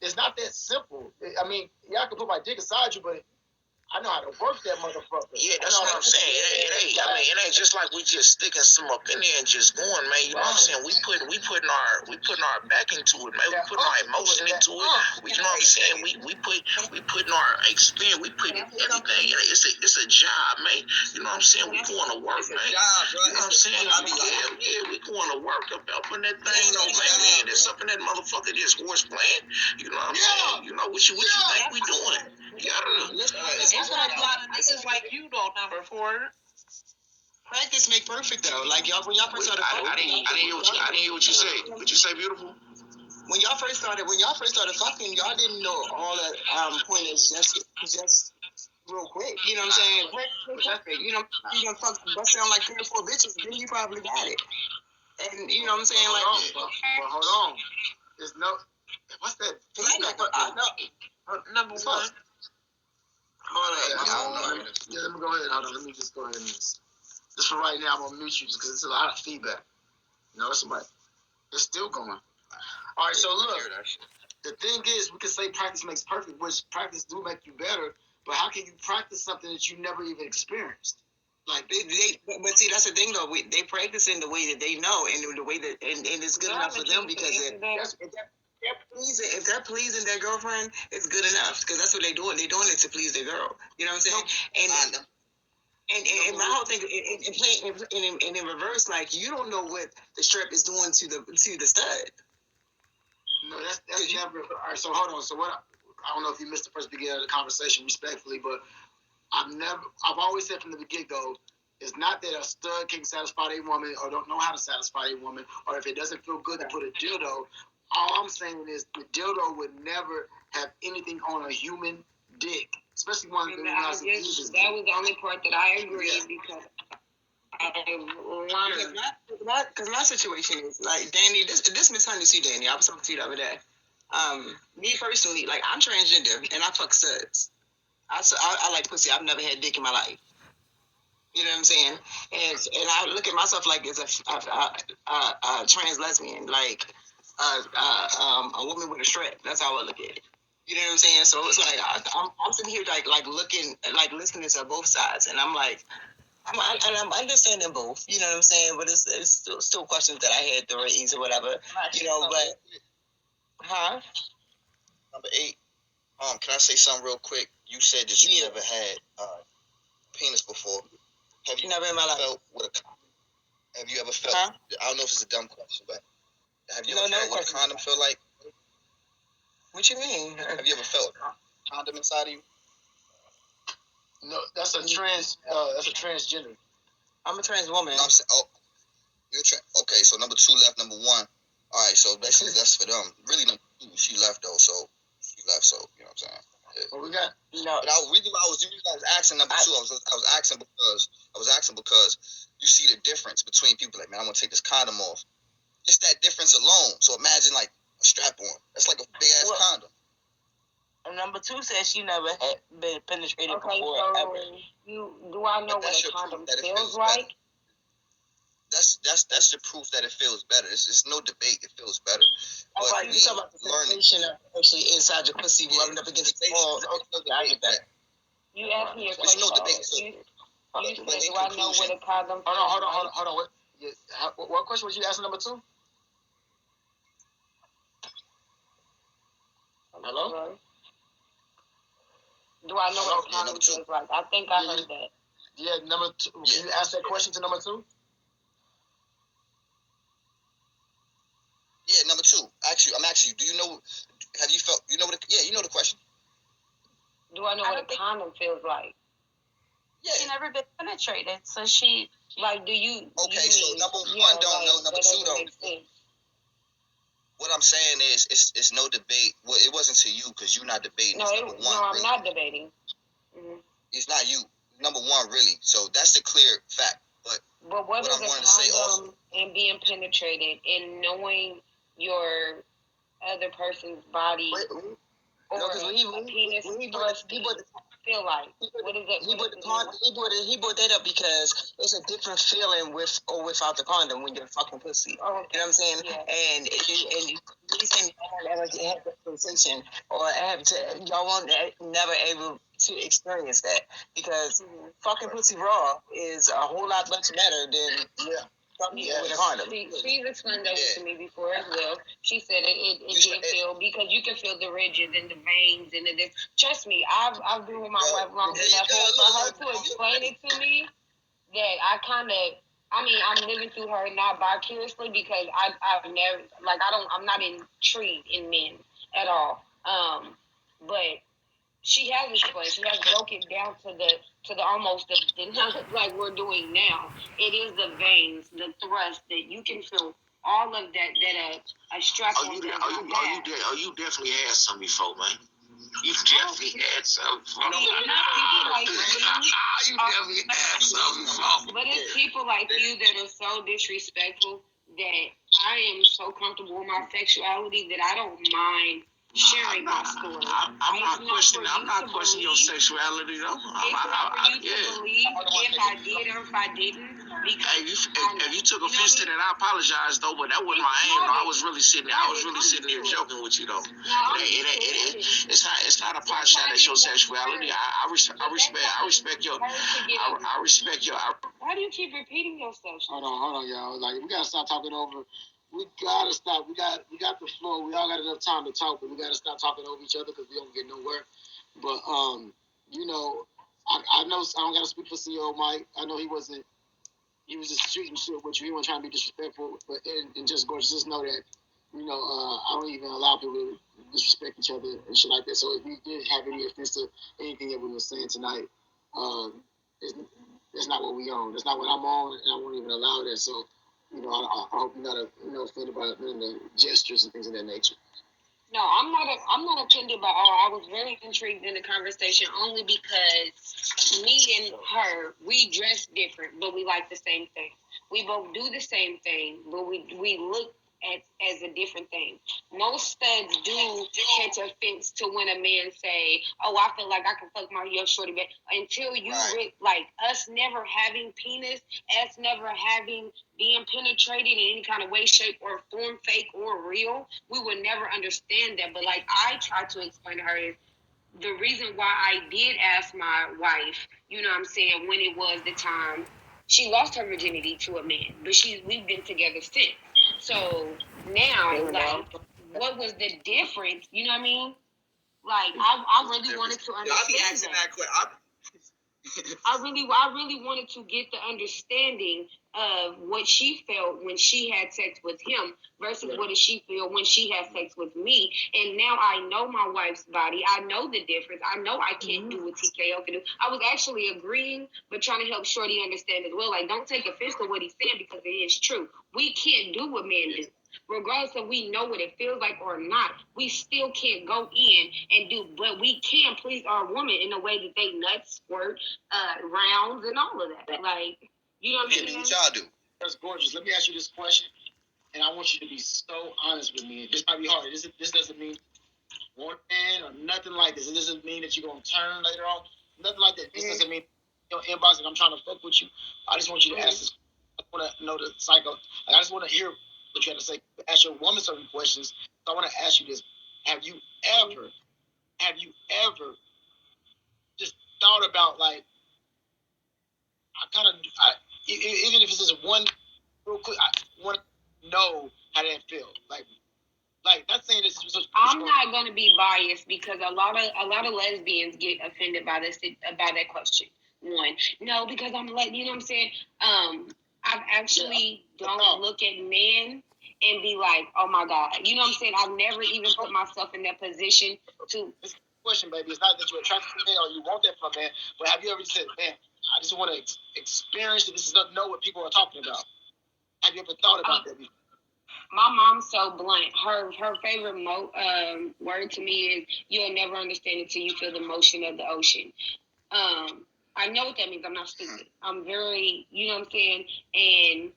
it's not that simple. I mean, y'all can put my dick inside you, but I know how to work that motherfucker. Yeah, that's what I'm saying. It ain't just like we just sticking some up in there and just going, man. You know what I'm saying? We putting our back into it, man. We putting our emotion into it. You know what I'm saying? We putting our experience. We putting everything in it. It's a job, man. You know what I'm saying? We going to work, man. You know what I'm saying? Yeah, we going to work up in that thing, though, man. There's something that motherfucker just horse playing. You know what I'm saying? You know what you think we doing? You gotta know. It's like a lot of niggas like you though, number 4. Practice make perfect though. Like y'all, when y'all first started, I didn't hear what you say. What you say, beautiful? When y'all first started fucking, y'all didn't know all that point is just real quick. You know what I'm saying? Quick. You know, fuck bust down like 3 or 4 bitches, then you probably got it. And you know what I'm saying? But hold on. There's no. What's that? Number 1. Hold on. Yeah, let me go ahead. Hold on. Let me just go ahead and just for right now, I'm gonna mute you because it's a lot of feedback. You know, it's still going. All right, so look, the thing is, we can say practice makes perfect, which practice do make you better, but how can you practice something that you never even experienced? Like but see, that's the thing though. They practice in the way that they know, and the way that and it's good enough for them because if they're pleasing their girlfriend, it's good enough because that's what they're doing. They're doing it to please their girl. You know what I'm saying? And my whole thing, and in reverse, like you don't know what the strap is doing to the stud. No, that's never. All right, so hold on. So what? I don't know if you missed the first beginning of the conversation, respectfully, but I've always said from the get-go, it's not that a stud can't satisfy a woman or don't know how to satisfy a woman, or if it doesn't feel good to put a dildo. All I'm saying is the dildo would never have anything on a human dick, especially one that has that was the only part that I agree because I learned. Because my situation is like Danny. This Miss Honey, see Danny. I was talking to you the other day. Me personally, like I'm transgender and I fuck studs. I like pussy. I've never had dick in my life. You know what I'm saying? And I look at myself like as a trans lesbian, like a woman with a strap. That's how I look at it. You know what I'm saying? So it's like I'm sitting here like looking, like listening to both sides, and I'm like, I'm understanding both. You know what I'm saying? But it's still questions that I had to raise or whatever. You know, but Number 8. Can I say something real quick? You said that you never had penis before. Have you never in my life felt with a condom? Have you ever felt? I don't know if it's a dumb question, but have you ever felt what a condom feel like? What you mean? Have you ever felt a condom inside of you? No, that's a transgender. I'm a trans woman. No, I'm saying, you're okay. So number 2 left. Number 1. All right. So basically, that's for them. Really, number 2, she left though. So she left. So you know what I'm saying. Yeah. Well, we got But I was asking number 2. I was asking because you see the difference between people. Like, man, I'm gonna take this condom off. Just that difference alone. So imagine like a strap on. That's like a big ass condom. Number 2 says she never had been penetrated before ever. Do I know what a condom feels like? That's the proof that it feels better. It's no debate. It feels better. But right, you talk about the sensation of actually inside your pussy rubbing up against the wall. I get that. You asked me a question. There's no debate. You said, do I know what a condom feels like? Hold on. What question was you asking number 2? Hello? Do I know what a condom feels like? I think I heard that. Yeah, number 2. Can you ask that question to number 2? Yeah, number 2. I'm asking you. Do you know? Have you felt? You know what? You know the question. Do I know what a condom feels like? Yeah. She never been penetrated, so she like. Do you? Okay, so number 1 don't know. Number 2 don't. What I'm saying is, it's no debate. Well, it wasn't to you because you're not debating. No, number 1. I'm really. not debating. Mm-hmm. It's not you. Number 1, really. So that's the clear fact. But what is a condom and being penetrated and knowing your other person's body or a penis feel like? What is it? He brought that up because it's a different feeling with or without the condom when you're fucking pussy. Oh, okay. You know what I'm saying? Yeah. And you saying y'all won't ever have that sensation or y'all won't never able to experience that because fucking pussy raw is a whole lot much better than with a condom. She's explained that to me before as well. She said it didn't feel because you can feel the ridges and the veins and this. Trust me, I've been with my wife long enough for her to explain it to me that I'm living through her not vicariously because I've never I'm not intrigued in men at all. But she has explained. She has broken down to the almost the like we're doing now. It is the veins, the thrust that you can feel all of that a strap on. You definitely had some before, man. You definitely had some before. People like you. You definitely had some before. But it's people like you that are so disrespectful that I am so comfortable with my sexuality that I don't mind sharing my story. I'm not questioning your sexuality though. It's not for you to believe if I did or if I didn't. If you took offense to that, I apologize though. But that wasn't my aim. No, I was really sitting there joking with you though. It's not a pot shot at your sexuality. I respect your. Why do you keep repeating yourself? Hold on, y'all. Like we gotta stop talking over. We gotta stop. We got the floor. We all got enough time to talk, but we gotta stop talking over each other because we don't get nowhere. But you know, I know I don't gotta speak for CEO Mike. I know he was just shooting shit with you. He wasn't trying to be disrespectful, but and just gorgeous. Just know that I don't even allow people to disrespect each other and shit like that. So if we did have any offense to anything that we were saying tonight, that's not what we own. That's not what I'm on, and I won't even allow that. So. I hope you're not offended by the gestures and things of that nature. No, I'm not offended by all. I was very intrigued in the conversation only because me and her, we dress different, but we like the same thing. We both do the same thing, but we look as a different thing. Most studs do catch offense to when a man say, "Oh, I feel like I can fuck my shorty," but until you like us never having penis, us never having being penetrated in any kind of way, shape, or form, fake or real, we would never understand that. But like I tried to explain to her is the reason why I did ask my wife, you know what I'm saying, when it was the time she lost her virginity to a man, but we've been together since. So now, like, what was the difference? You know what I mean? Like, I really wanted to understand that. I really wanted to get the understanding of what she felt when she had sex with him versus what did she feel when she had sex with me. And now I know my wife's body. I know the difference. I know I can't do what TKO can do. I was actually agreeing, but trying to help Shorty understand as well. Like, don't take offense to what he's saying because it is true. We can't do what men do. Regardless of we know what it feels like or not, we still can't go in and do, but we can please our woman in a way that they nuts, squirt, rounds, and all of that. Like, you know what I'm saying? What y'all do? That's gorgeous. Let me ask you this question, and I want you to be so honest with me. This might be hard. This doesn't mean one man or nothing like this. It doesn't mean that you're going to turn later on. Nothing like that. This doesn't mean inbox and I'm trying to fuck with you. I just want you to ask this. I want to know the cycle. Like, I just want to hear what you have to say. Ask your woman certain questions. So I want to ask you this. Have you ever just thought about, like, even if it's just one real quick, I want to know how that feel. Like not saying this. I'm not gonna be biased because a lot of lesbians get offended by that question. One, no, because I'm like, you know what I'm saying. I've actually don't look at men and be like, oh my God, you know what I'm saying. I've never even put myself in that position to. This question, baby, it's not that you're attracted to men or you want that from a man, but have you ever said, man, I just want to experience it. This is not know what people are talking about. Have you ever thought about that before? My mom's so blunt. Her favorite word to me is you'll never understand it till you feel the motion of the ocean. I know what that means. I'm not stupid. I'm very, you know what I'm saying? And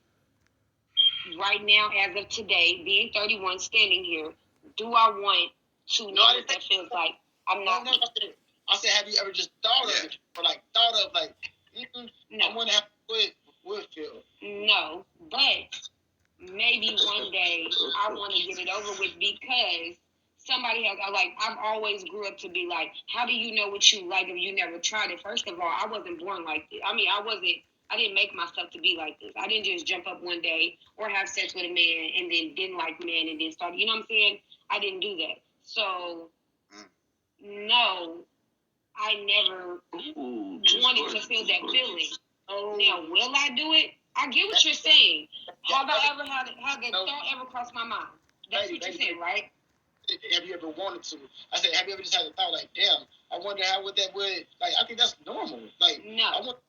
right now, as of today, being 31, standing here, do I want to know what that feels like? I'm not. No, I said, have you ever just thought of it? Or like thought of like, no. I wonder how it would feel. No, but maybe one day I want to get it over with because somebody has. I've always grew up to be like, how do you know what you like if you never tried it? First of all, I wasn't born like this. I mean, I didn't make myself to be like this. I didn't just jump up one day or have sex with a man and then didn't like men and then started. You know what I'm saying? I didn't do that. So no, I never wanted to feel that feeling. Now, will I do it? I get what you're saying. Have I ever had the thought ever crossed my mind? That's what you said, right? Have you ever wanted to? I said, have you ever just had the thought like, damn, I wonder how would that would like? I think that's normal. Like, no, I want to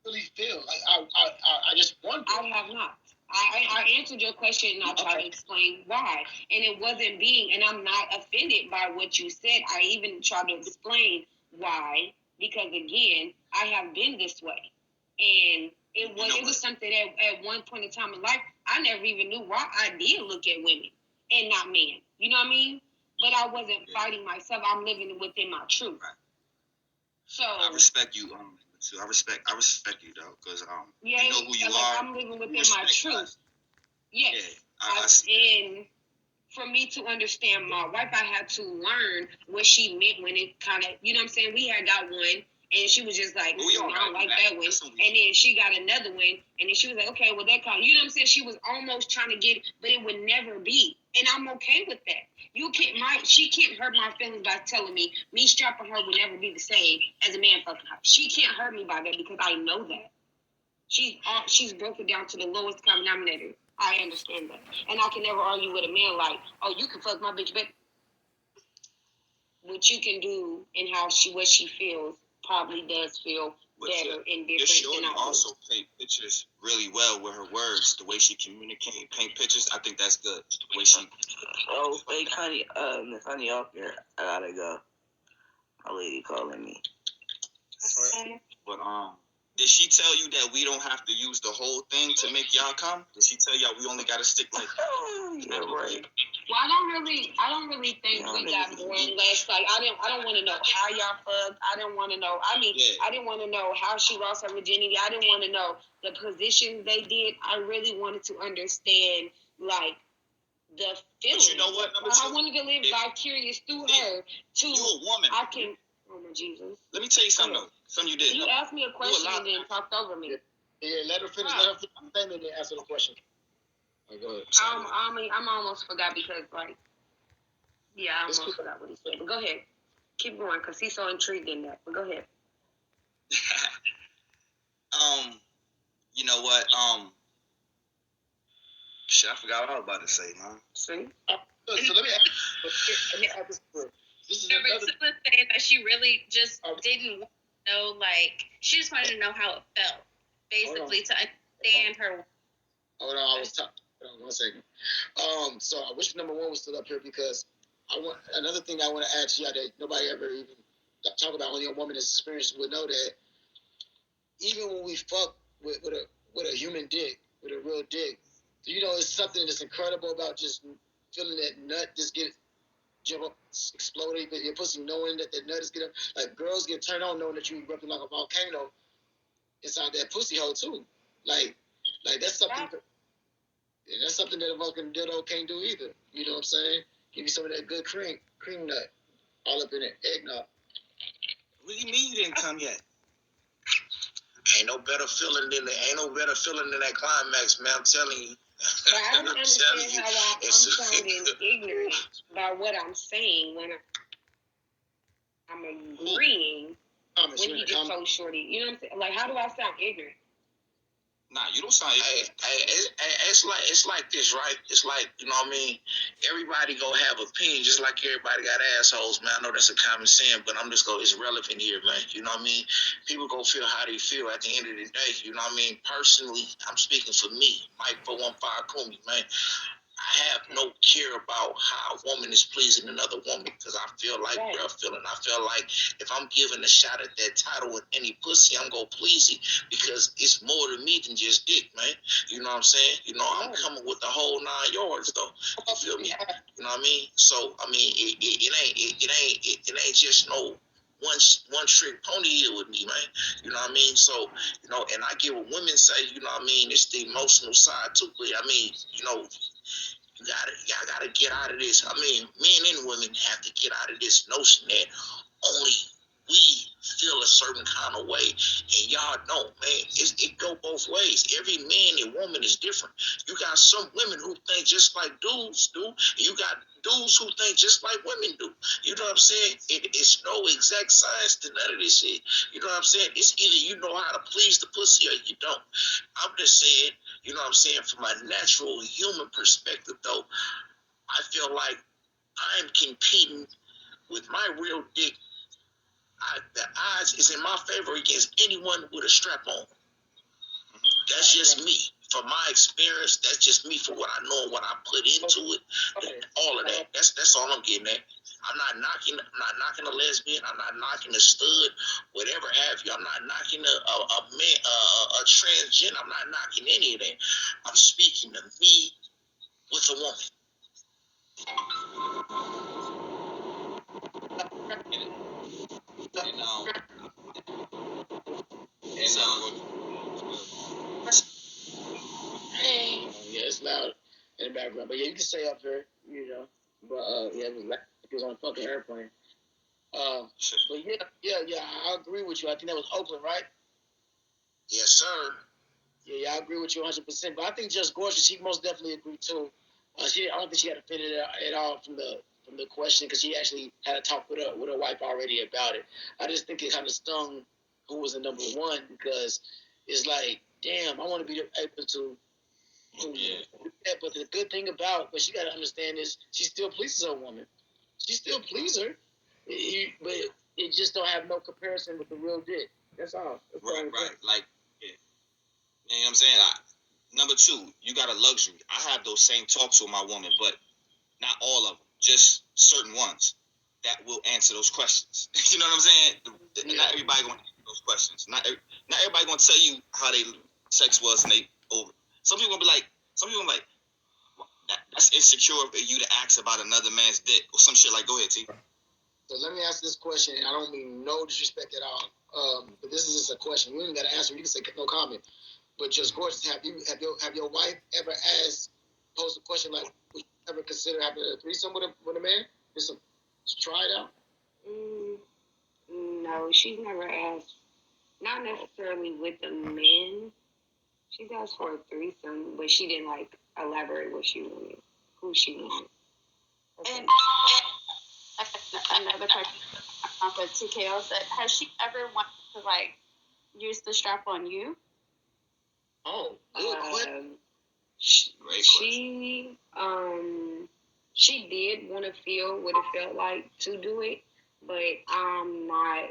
really feel like I just wonder. I have not. I answered your question and I tried to explain why. And it wasn't and I'm not offended by what you said. I even tried to explain why, because again, I have been this way. And it was something that at one point in time in life, I never even knew why I did look at women and not men. You know what I mean? But I wasn't fighting myself. I'm living within my truth. Right. So I respect you. I respect you though, because you know who you are. I'm living within my truth. Yes. And for me to understand my wife, I had to learn what she meant when it kind of, you know what I'm saying? We had got one, and she was just like, I don't like that one. And then she got another one, and then she was like, okay, well, that kind of, you know what I'm saying? She was almost trying to get it, but it would never be. And I'm okay with that. She can't hurt my feelings by telling me strapping her would never be the same as a man fucking her. She can't hurt me by that because I know that. She's broken down to the lowest common denominator. I understand that. And I can never argue with a man like, oh, you can fuck my bitch, but what you can do and what she feels probably does feel better and different than I do. Also paint pictures really well with her words, the way she communicates, paint pictures. I think that's good. The way she. Oh, wait, honey, Miss Honey off here. I gotta go. My lady calling me. Okay. But did she tell you that we don't have to use the whole thing to make y'all come? Did she tell y'all we only gotta stick like? Yeah, right. Well, I don't really think we got more and less. Like, I don't want to know how y'all fucked. I didn't want to know. I mean, I didn't want to know how she lost her virginity. I didn't want to know the positions they did. I really wanted to understand, like, the feeling. But you know what? I wanted to live vicarious through her. You a woman. I can. Oh my Jesus. Let me tell you something. Something you did. You asked me a question and then talked over me. Yeah, let her finish. Let her finish the thing and then answer the question. Oh, go ahead. I'm almost forgot because, like, yeah, I almost forgot what he said. But go ahead. Keep going because he's so intrigued in that. But go ahead. You know what? Shit, I forgot what I was about to say, man. See? So let me ask this question. This is Someone saying that she really just didn't know, like, she just wanted to know how it felt, basically, to understand her. Hold on, I was talking. Hold on 1 second. So I wish number one was still up here because another thing I want to add to y'all that nobody ever even talk about. Only a woman that's experienced would know that even when we fuck with a human dick, with a real dick, you know, it's something that's incredible about just feeling that nut just jump up, exploding, your pussy knowing that nut is getting, like, girls get turned on knowing that you erupting like a volcano inside that pussy hole too. Like that's something. And that's something that a fucking dildo can't do either. You know what I'm saying? Give you some of that good cream nut all up in it, eggnog. What do you mean you didn't come yet? Ain't no better feeling than that climax, man. I'm telling you. But I don't understand how I'm sounding ignorant by what I'm saying when I'm agreeing when he just told Shorty. You know what I'm saying? Like, how do I sound ignorant? Nah, you don't sound. It's like this, right? It's like, you know what I mean. Everybody gonna have opinions, just like everybody got assholes, man. I know that's a common saying, but I'm just it's relevant here, man. You know what I mean. People gonna feel how they feel at the end of the day. You know what I mean. Personally, I'm speaking for me, Mike 415 Kumi, man. I have no care about how a woman is pleasing another woman because I feel like real feeling. I feel like if I'm giving a shot at that title with any pussy, I'm gonna please it because it's more to me than just dick, man. You know what I'm saying? You know, I'm coming with the whole 9 yards, though. You feel me? You know what I mean? So I mean, it ain't just no one trick pony here with me, man. You know what I mean? So, and I get what women say, you know what I mean? It's the emotional side too. But I mean, y'all gotta get out of this. I mean, men and women have to get out of this notion that only we feel a certain kind of way and y'all don't, man. It go both ways. Every man and woman is different. You got some women who think just like dudes do, and you got dudes who think just like women do. You know what I'm saying? It's no exact science to none of this shit. You know what I'm saying? It's either you know how to please the pussy or you don't. I'm just saying, you know what I'm saying, from a natural human perspective though, I feel like I'm competing with my real dick. The odds is in my favor against anyone with a strap on. That's just me. From my experience, that's just me for what I know and what I put into it. All of that. That's all I'm getting at. I'm not knocking a lesbian. I'm not knocking a stud, whatever have you. I'm not knocking a man, a transgender. I'm not knocking any of that. I'm speaking to me with a woman. Yeah, it's loud in the background, but yeah, you can stay up here, But yeah, it was on a fucking airplane. But yeah, I agree with you. I think that was Oakland, right? Yes, sir. Yeah, I agree with you 100%. But I think Just Gorgeous, she most definitely agreed too. I don't think she had offended at all from the question because she actually had a talk with her wife already about it. I just think it kind of stung who was the number one because it's like, damn, I want to be able to. Yeah, but the good thing about, but she got to understand is she still pleases her woman. She still pleases her, but it just don't have no comparison with the real dick. That's all. Right. Like, yeah. You know what I'm saying? Number two, you got a luxury. I have those same talks with my woman, but not all of them. Just certain ones that will answer those questions. You know what I'm saying? Not everybody gonna answer those questions. Not everybody gonna tell you how they sex was and they over. Some people gonna be like, that's insecure for you to ask about another man's dick or some shit like. Go ahead, T. So let me ask this question. I don't mean no disrespect at all. But this is just a question. You ain't got to answer. You can say no comment. But Just Gorgeous, have your wife ever posed a question like, would you ever consider having a threesome with a man? Just try it out. No, she's never asked. Not necessarily with the men. She's asked for a threesome, but she didn't elaborate what she wanted, who she wanted. And another question for TKO said, has she ever wanted to use the strap on you? Oh, good. She did want to feel what it felt like to do it, but I'm not.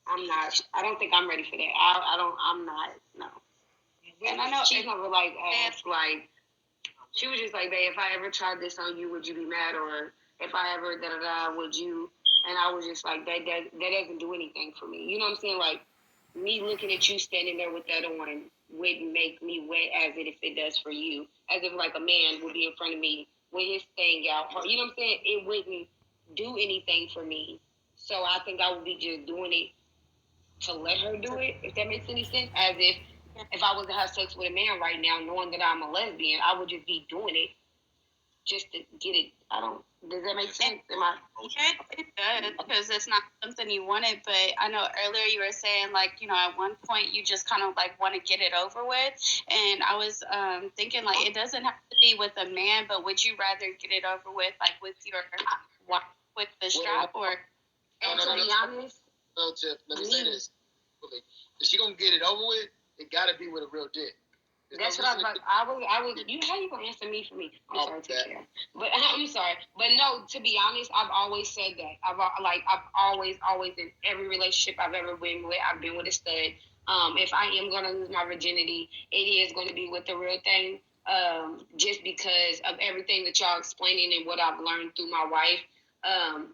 I don't think I'm ready for that. I'm not. No. And I know she's never asked she was just like, babe, if I ever tried this on you, would you be mad? Or if I ever would you? And I was just like, that doesn't do anything for me. You know what I'm saying? Like, me looking at you standing there with that on wouldn't make me wet as if it does for you. As if a man would be in front of me with his thing out. You know what I'm saying? It wouldn't do anything for me. So I think I would be just doing it to let her do it, if that makes any sense. As if I was to have sex with a man right now, knowing that I'm a lesbian, I would just be doing it just to get it. Does that make sense? It does, because it's not something you wanted. But I know earlier you were saying, at one point you just kind of want to get it over with. And I was thinking, it doesn't have to be with a man, but would you rather get it over with, with your wife, with the strap, or? And to be honest, so Tiff, let me say this. If she gonna get it over with, it gotta be with a real dick. That's what I was like. I would. How you gonna answer me for me? I'm sorry, take care. But I'm sorry. But no, to be honest, I've always said that. I've always in every relationship I've ever been with, I've been with a stud. If I am gonna lose my virginity, it is gonna be with the real thing. Just because of everything that y'all explaining and what I've learned through my wife.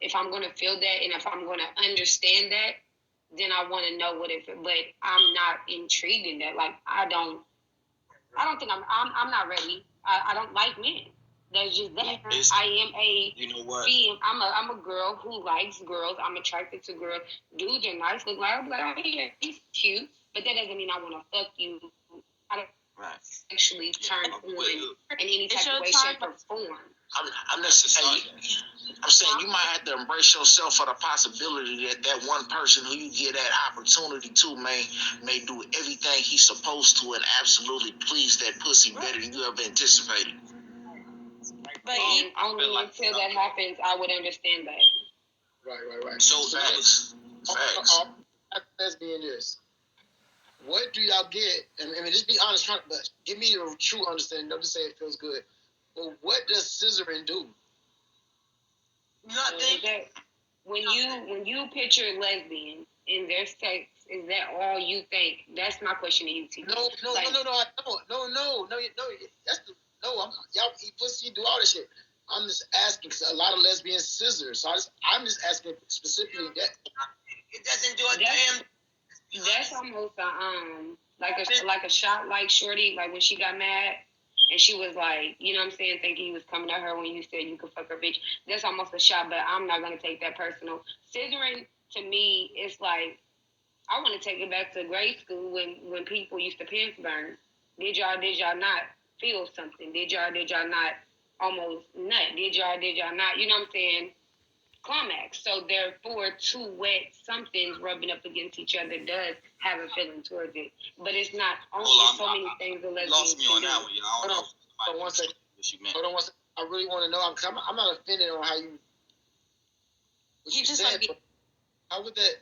If I'm gonna feel that and if I'm gonna understand that, then I want to know what it. But I'm not intrigued in that. I don't think I'm not ready. I don't like men. That's just that. It's, I am a you know what? I'm a girl who likes girls. I'm attracted to girls. Dudes are nice. Look like I'm like, oh yeah, he's cute. But that doesn't mean I want to fuck you. I don't actually turn on in any type of way, shape, or form. I'm necessarily. I'm saying you might have to embrace yourself for the possibility that one person who you give that opportunity to may do everything he's supposed to and absolutely please that pussy better than you ever anticipated. But only until that happens, I would understand that. Right. So facts. Lesbian is. What do y'all get? I mean, just be honest, but give me your true understanding. Don't just say it feels good. But what does scissoring do? Nothing. When you picture lesbian in their sex, is that all you think? That's my question to you, T. No. That's y'all eat pussy, do all this shit. I'm just asking because a lot of lesbians scissor. So I'm just asking specifically that. It doesn't do a damn. That's almost like a shot like Shorty, like when she got mad and she was like, you know what I'm saying, thinking he was coming at her when you said you could fuck her bitch. That's almost a shot, but I'm not gonna take that personal. Scissoring to me is like, I want to take it back to grade school when people used to pants burn. Did y'all not feel something? Did y'all not almost nut? Did y'all not? You know what I'm saying? Climax. So therefore, two wet somethings rubbing up against each other does have a feeling towards it, but it's not only so many things. The lesbians lost me on that one. Hold on one second. I really want to know. I'm not offended on how you. What you just said. How would that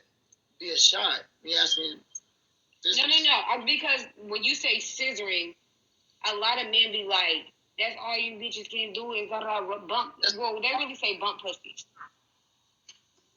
be a shot? Me asking. No. Because when you say scissoring, a lot of men be like, "That's all you bitches can do is bump." Well, they really say bump pussies.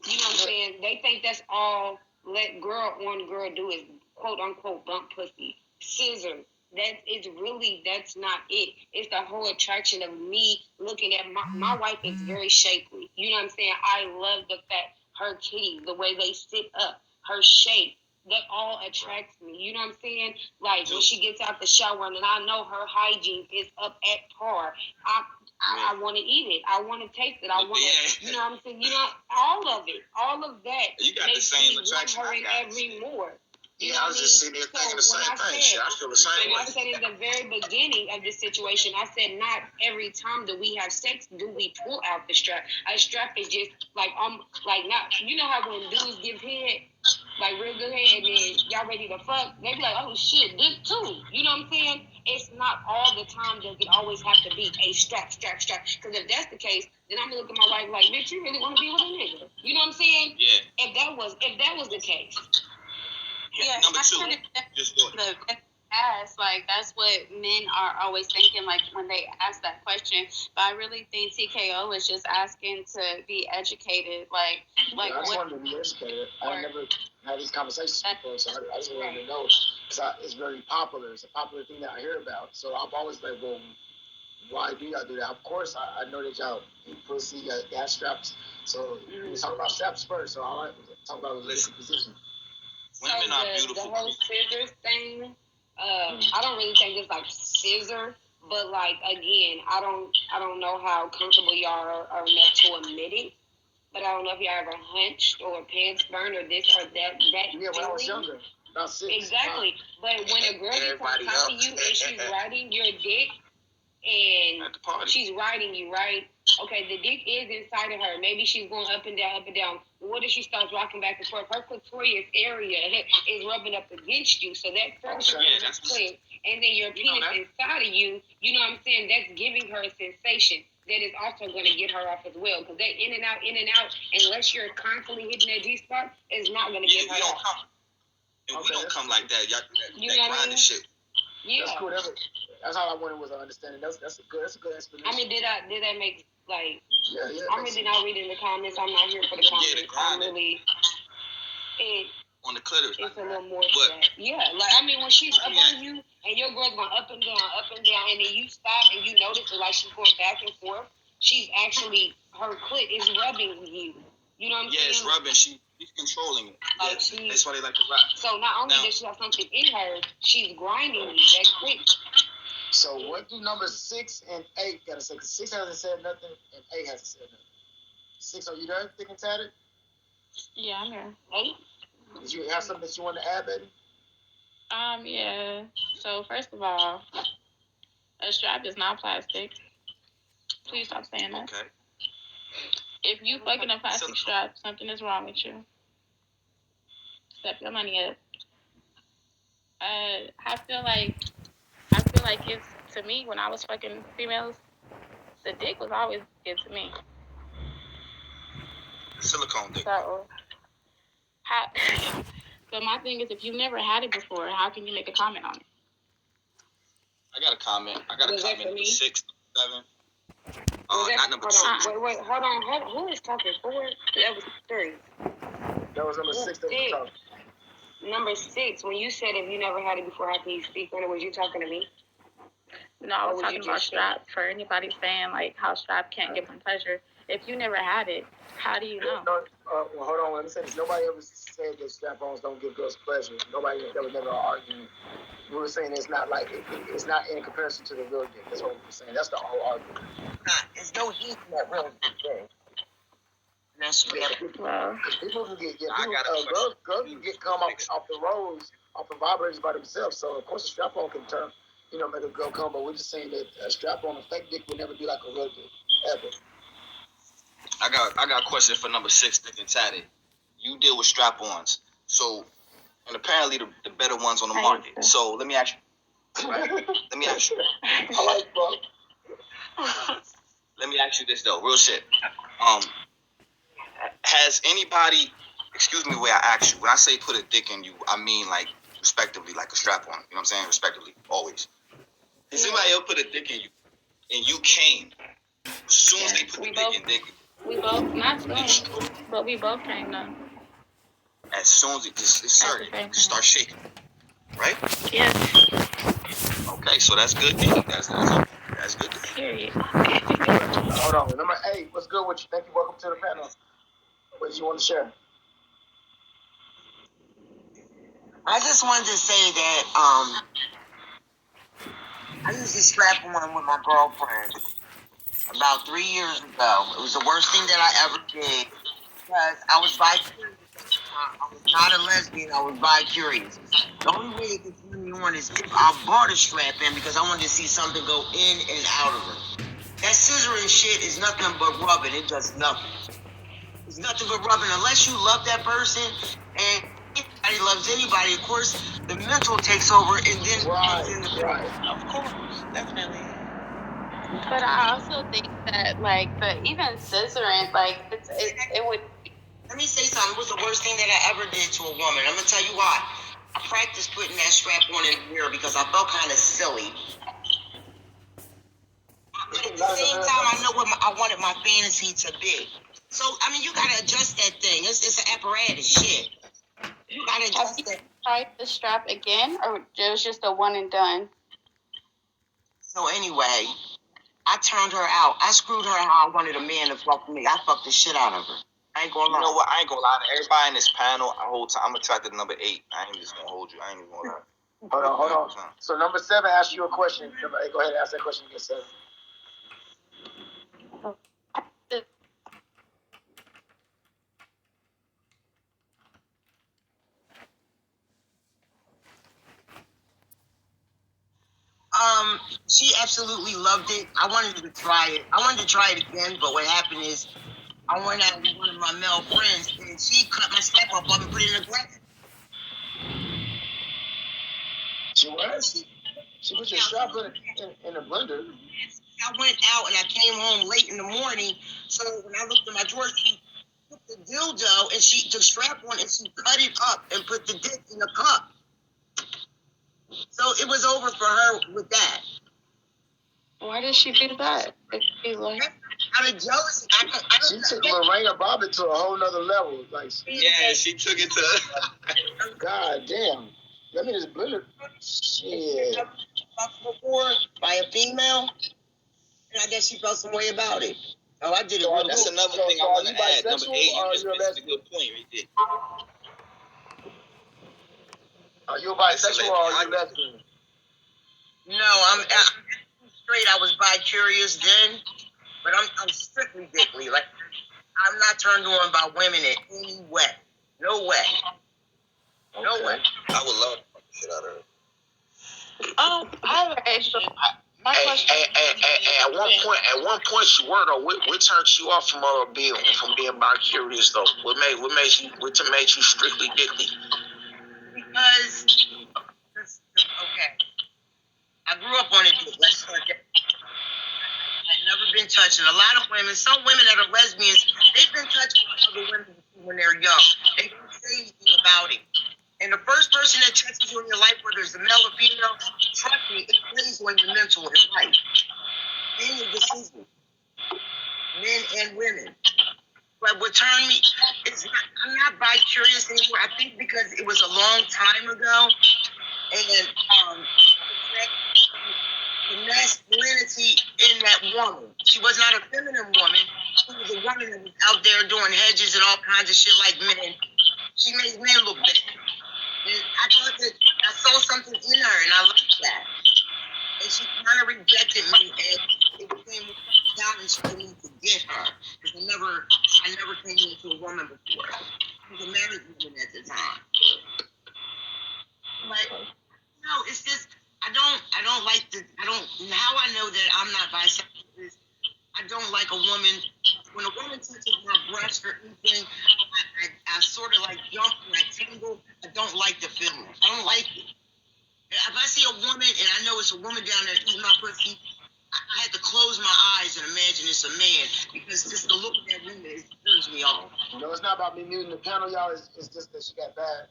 You know what I'm saying? They think that's all let girl on girl do is quote unquote bump pussy. Scissor. That's not it. It's the whole attraction of me looking at my wife is very shapely. You know what I'm saying? I love the fact her titties, the way they sit up, her shape, that all attracts me. You know what I'm saying? Like when she gets out the shower and I know her hygiene is up at par. I want to eat it. I want to taste it. I want to, you know what I'm saying? You know, all of that. You got the same attraction I got. Every more. Yeah, I was just sitting there thinking the same thing. Shit, I feel the same way. I said in the very beginning of this situation, I said not every time that we have sex do we pull out the strap. A strap is just like not. You know how when dudes give head, like real good head, and then y'all ready to fuck, they be like, oh shit, dick too. You know what I'm saying? It's not all the time does it always have to be a strap. Because if that's the case, then I'm gonna look at my wife like, bitch, you really want to be with a nigga? You know what I'm saying? Yeah. If that was the case. Yeah, Number two, just go ahead. Like that's what men are always thinking, like when they ask that question. But I really think TKO is just asking to be educated. Like I just wanted to be educated. I never had these conversations before, so I just wanted to know because it's very popular. It's a popular thing that I hear about. So I've always like, well, why do y'all do that? Of course, I know that y'all eat pussy, you got gas straps. So we talk about straps first. So I talk about a listen position. Women are beautiful. The whole scissors thing, I don't really think it's like scissor, but like again, I don't know how comfortable y'all are enough to admit it. But I don't know if y'all ever hunched or pants burned or this or that. Yeah, when I was younger, about 6. Exactly. But when a girl gets on top of you and she's riding your dick and she's riding you, right? Okay, the dick is inside of her. Maybe she's going up and down. What if she starts rocking back and forth? Her clitoris area is rubbing up against you. So that first clit, and then your penis inside of you, you know what I'm saying? That's giving her a sensation that is also going to get her off as well. Because that in and out, unless you're constantly hitting that G-spot, is not going to get her off. And we don't come like that. Y'all do You that know what I grinding mean? shit. Yeah. That's cool. That's all I wanted was an understanding. That's a good explanation. I mean, did that make like? Yeah. I'm really not reading the comments. I'm not here for the comments. Yeah, the grinding. I'm really. On the clitoris. It's a little more to that. Yeah, like I mean, when she's up on you and your girl's going up and down, and then you stop and you notice it like she's going back and forth. She's actually her clit is rubbing you. You know what I'm saying? Yeah, it's rubbing. She's controlling it. Like that's why they like to rock. So not only does she have something in her, she's grinding you. That clit. So what do number 6 and 8 gotta say? Because 6 hasn't said nothing and 8 hasn't said nothing. 6, are you there, thick and tatted? Yeah, I'm here. 8? Did you have something that you want to add, baby? Yeah. So first of all, a strap is not plastic. Please stop saying that. Okay. If you fucking a plastic strap, something is wrong with you. Step your money up. I feel like it's, to me, when I was fucking females, the dick was always good to me. Silicone dick. So, but my thing is, if you've never had it before, how can you make a comment on it? I got a comment. Number 6, 7. Not number 2. Wait, hold on. Who is talking? 4? That was 3. That was number 6 that was talking. Number 6, when you said if you never had it before, how can you speak on it? Was you talking to me? No, I was talking about strap. For anybody saying like how strap can't give them pleasure, if you never had it, how do you know? Well, hold on. Let me say this. Nobody ever said that strap-ons don't give girls pleasure. Nobody, that was never an argument. We were saying it's not like it's not in comparison to the real dick. That's what we were saying. That's the whole argument. There's no heat in that real thing. That's Well, people can get girls can get come off the rolls, off the vibrators by themselves. So of course a strap-on can turn, make a girl come. But we're just saying that a strap-on, a fake dick, will never be like a real dick ever. I got a question for number 6, thick and tatted. You deal with strap-ons, so, and apparently the better ones on the market. So let me ask you. Right? Let me ask you. I like bro. Let me ask you this though, real shit. Has anybody, excuse me, the way I ask you, when I say put a dick in you, I mean like respectively, like a strap-on. You know what I'm saying? Respectively, always. Has anybody ever put a dick in you and you came as soon as they put the dick in? We both, not soon, but we both came though. As soon as it just inserted, you start shaking, right? Yes. Okay, so that's good. That's good. Period. Hold on. Number 8, what's good with you? Thank you. Welcome to the panel. What did you want to share? I just wanted to say that I used to strap on with my girlfriend about 3 years ago. It was the worst thing that I ever did because I was bi-curious. I was not a lesbian. I was bi-curious. The only way it could turn me on is if I bought a strap in because I wanted to see something go in and out of her. That scissoring shit is nothing but rubbing. It does nothing. It's nothing but rubbing. Unless you love that person and anybody loves anybody, of course, the mental takes over and then comes in the picture. Of course, definitely. But I also think that even scissoring, it would. Let me say something. It was the worst thing that I ever did to a woman. I'm gonna tell you why. I practiced putting that strap on in the mirror because I felt kind of silly. But at the same time, I know what I wanted my fantasy to be. So, I mean, you gotta adjust that thing. It's an apparatus shit. You gotta adjust that. Have you tried the strap again, or it was just a one and done? So anyway, I turned her out. I screwed her how I wanted a man to fuck me. I fucked the shit out of her. I ain't gonna lie. You know what? I ain't gonna lie. Everybody in this panel, I'm attracted to number 8. I ain't just gonna hold you. I ain't even gonna lie. Hold on. So number 7 asked you a question. Number 8, go ahead and ask that question again, 7. She absolutely loved it. I wanted to try it. I wanted to try it again, but what happened is I went out with one of my male friends and she cut my strap up and put it in a blender. She was? She put your strap in a blender? I went out and I came home late in the morning. So when I looked in my drawer, she put the dildo and she took strap on and she cut it up and put the dick in a cup. So it was over for her with that. Why did she do that? Out of jealousy. She took Lorena Bobbitt to a whole nother level. Yeah, she took it to. God damn. Let me just blend it. Shit. Before by a female, and I guess she felt some way about it. Oh, I did it. So that's another thing I want to add. Number 8, you just missed a good point right there. Are you a bisexual or are you lesbian? No, I'm straight. I was bi-curious then, but I'm strictly dickly. Like, I'm not turned on by women in any way. No way. No way. I would love to fuck the shit out of her. I have an extra. My question. At one point, you were though. What turned you off from being bi curious though? What made you strictly dickly? Because okay, I grew up on a dick. Let's start there. I've never been touched, and a lot of women, some women that are lesbians, they've been touched by other women when they're young. They don't say anything about it. And the first person that touches you in your life, whether it's a male or female, trust me, it plays on your mental and life. And your decisions. Men and women. But what turned me is I'm not bi-curious anymore. I think because it was a long time ago, and the masculinity in that woman. She was not a feminine woman. She was a woman that was out there doing hedges and all kinds of shit like men. She made men look bad. And I thought that I saw something in her, and I liked that. And she kind of rejected me, and it became a challenge for me to get her, because I never came into a woman before. I was a married woman at the time. But no, it's just I don't like how I know that I'm not bisexual is I don't like a woman when a woman touches my breast or anything. I sort of like jump and I tingle. I don't like the feeling. I don't like it. If I see a woman and I know it's a woman down there eating my pussy, I had to close my eyes and imagine it's a man, because just the look of that woman, it turns me off. It's not about me muting the panel, y'all. It's just that she got bad.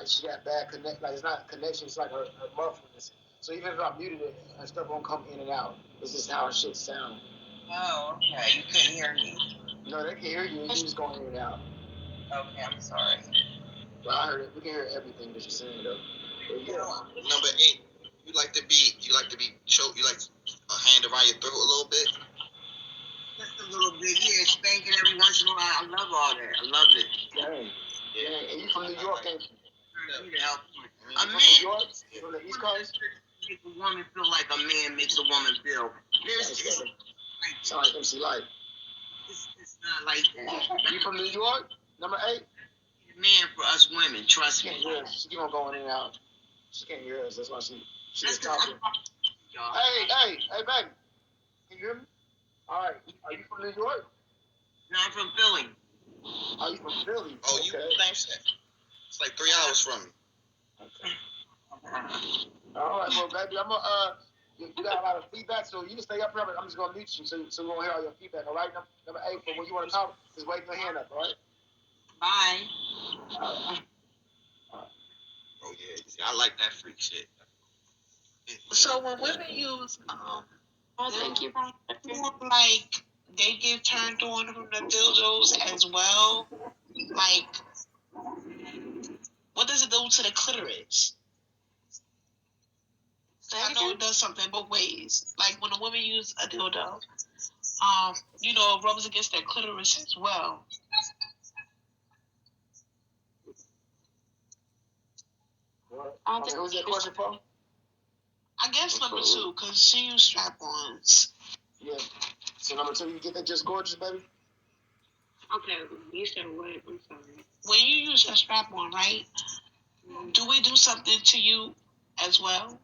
She got bad connect. Like, it's not a connection. It's like her muffledness. So even if I muted it, her stuff won't come in and out. It's just how her shit sound. Oh, okay. You couldn't hear me. No, they can hear you. You just going in and out. Okay, I'm sorry. Well, I heard it. We can hear everything that you're saying though. Yeah. Number 8. You like to be choked. You like a hand around your throat a little bit. Just a little bit, yeah. Spanking every once in a while. I love all that. I love it. Yeah. And you from New York, ain't you? I need help. A man. New York? From the East Coast? Make a woman feel like a man makes a woman feel. Sound like MC Light. It's not like that. You from New York? Number 8? Man for us women, trust me. Yeah, she keep on going in and out. She can't hear us. That's why she was talking. Hey, baby. Can you hear me? All right. Are you from New York? No, I'm from Philly. Are you from Philly? Oh, you from Thanksgiving? It's like 3 hours from me. Okay. All right, well, baby, I'm gonna you got a lot of feedback, so you can stay up here. But I'm just gonna mute you, so we won't hear all your feedback. All right, number 8. But when you want to talk, just wave your hand up. All right. Bye. Oh yeah, I like that freak shit. So when women use Thank you, Brian. like they get turned on from the dildos as well, like what does it do to the clitoris? I know it does something both ways. Like when a woman uses a dildo, it rubs against their clitoris as well. What was your question for? I guess number 2, because she used strap-ons. Yeah. So number 2, you get that just gorgeous, baby? Okay, you said what? I'm sorry. When you use a strap-on, right? Do we do something to you as well?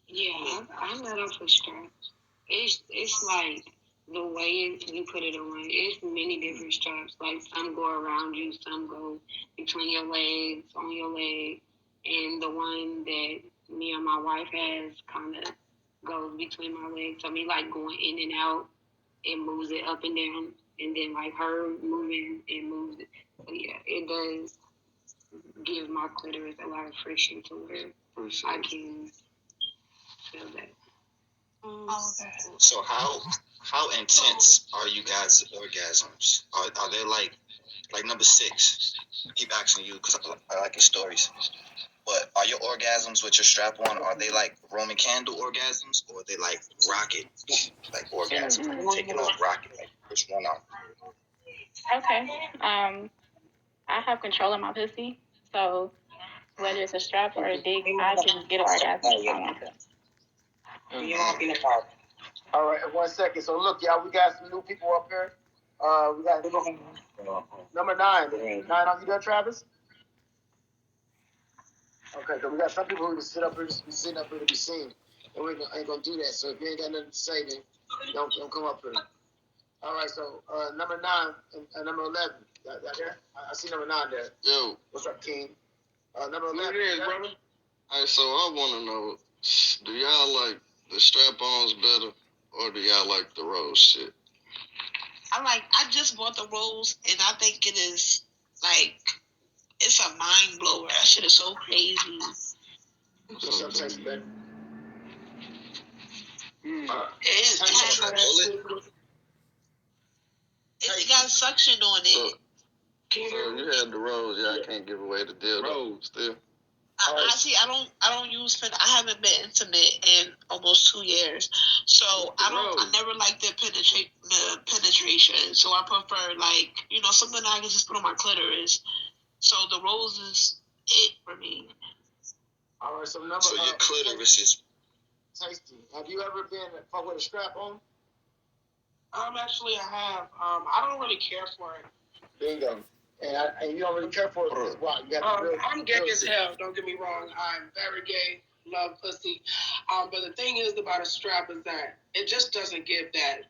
Yeah, I'm not up for straps. It's like the way you put it on. It's many different straps. Like some go around you, some go between your legs, on your leg, and the one that me and my wife has kind of goes between my legs. I mean, like going in and out, it moves it up and down, and then like her moving, it moves it. So yeah, it does give my clitoris a lot of friction to where I can feel that. Okay. So how intense are you guys' orgasms? Are they like number 6? I keep asking you because I like your stories. But are your orgasms with your strap on? Are they like Roman candle orgasms, or are they like rocket like orgasms? Like taking off rocket, like push one out. Okay. I have control of my pussy, so whether it's a strap or a dick, I can get an orgasm if I want to. All right, 1 second. So look, y'all, we got some new people up here. We got number 9. 9, are you there, Travis? Okay, so we got some people who just sit up here, just be sitting up here to be seen, and we ain't gonna do that. So if you ain't got nothing to say, then don't come up here. All right, so number 9 and number 11. That there? I see number 9 there. Yo. What's up, King? Number 11. Here, brother. All right, so I want to know, do y'all like the strap-ons better, or do y'all like the rose shit? I just bought the rose, and I think it is, like, it's a mind blower. That shit is so crazy. What's up, Texas, baby? It got suction on it. So you had the rose. Y'all can't give away the dildo still. I don't use pen. I haven't been intimate in almost 2 years, so I never liked the penetration. So I prefer something I can just put on my clitoris. So the rose is it for me. All right, so your clitoris is tasty. Have you ever been fuck with a strap on? Actually, I have. I don't really care for it. Bingo. And you don't really care for it because why? I'm gay as hell. Don't get me wrong. I'm very gay. Love pussy. But the thing is about a strap is that it just doesn't give that